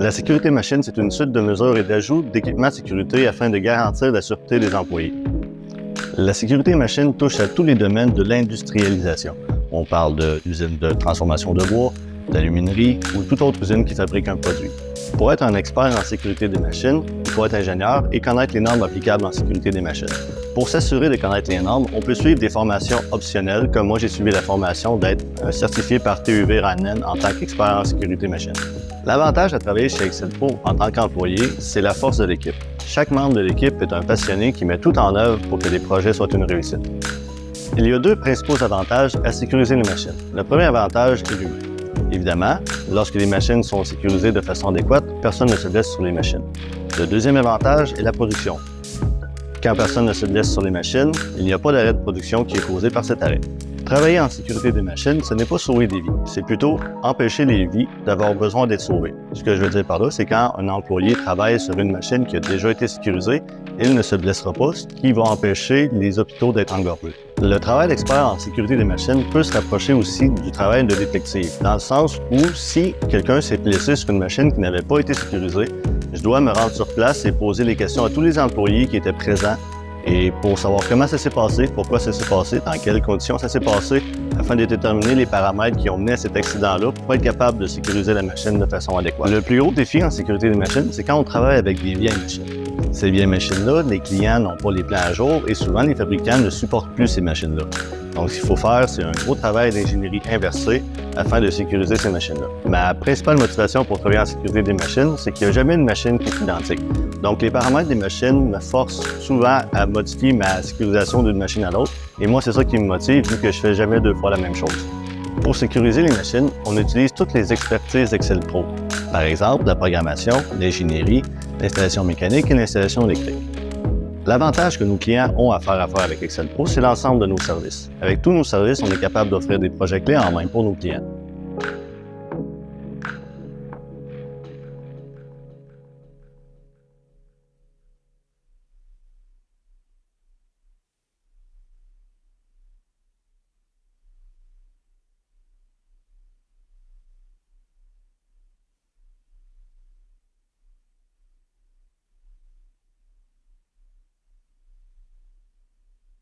La sécurité machine, c'est une suite de mesures et d'ajouts d'équipements de sécurité afin de garantir la sûreté des employés. La sécurité machine touche à tous les domaines de l'industrialisation. On parle d'usines de transformation de bois, d'aluminerie ou toute autre usine qui fabrique un produit. Pour être un expert en sécurité des machines, il faut être ingénieur et connaître les normes applicables en sécurité des machines. Pour s'assurer de connaître les normes, on peut suivre des formations optionnelles, comme moi j'ai suivi la formation d'être certifié par TUV Ranen en tant qu'expert en sécurité machine. L'avantage de travailler chez Excel Pro en tant qu'employé, c'est la force de l'équipe. Chaque membre de l'équipe est un passionné qui met tout en œuvre pour que les projets soient une réussite. Il y a deux principaux avantages à sécuriser les machines. Le premier avantage est l'humain. Évidemment, lorsque les machines sont sécurisées de façon adéquate, personne ne se blesse sur les machines. Le deuxième avantage est la production. Quand personne ne se blesse sur les machines, il n'y a pas d'arrêt de production qui est causé par cet arrêt. Travailler en sécurité des machines, ce n'est pas sauver des vies, c'est plutôt empêcher les vies d'avoir besoin d'être sauvées. Ce que je veux dire par là, c'est quand un employé travaille sur une machine qui a déjà été sécurisée, il ne se blessera pas, ce qui va empêcher les hôpitaux d'être engorgés. Le travail d'expert en sécurité des machines peut se rapprocher aussi du travail de détective, dans le sens où si quelqu'un s'est blessé sur une machine qui n'avait pas été sécurisée, je dois me rendre sur place et poser les questions à tous les employés qui étaient présents et pour savoir comment ça s'est passé, pourquoi ça s'est passé, dans quelles conditions ça s'est passé, afin de déterminer les paramètres qui ont mené à cet accident-là pour être capable de sécuriser la machine de façon adéquate. Le plus gros défi en sécurité des machines, c'est quand on travaille avec des vieilles machines. Ces vieilles machines-là, les clients n'ont pas les plans à jour et souvent les fabricants ne supportent plus ces machines-là. Donc, ce qu'il faut faire, c'est un gros travail d'ingénierie inversée afin de sécuriser ces machines-là. Ma principale motivation pour travailler en sécurité des machines, c'est qu'il n'y a jamais une machine qui est identique. Donc, les paramètres des machines me forcent souvent à modifier ma sécurisation d'une machine à l'autre. Et moi, c'est ça qui me motive, vu que je fais jamais deux fois la même chose. Pour sécuriser les machines, on utilise toutes les expertises Excel Pro. Par exemple, la programmation, l'ingénierie, l'installation mécanique et l'installation électrique. L'avantage que nos clients ont à faire affaire avec Excel Pro, c'est l'ensemble de nos services. Avec tous nos services, on est capable d'offrir des projets clés en main pour nos clients.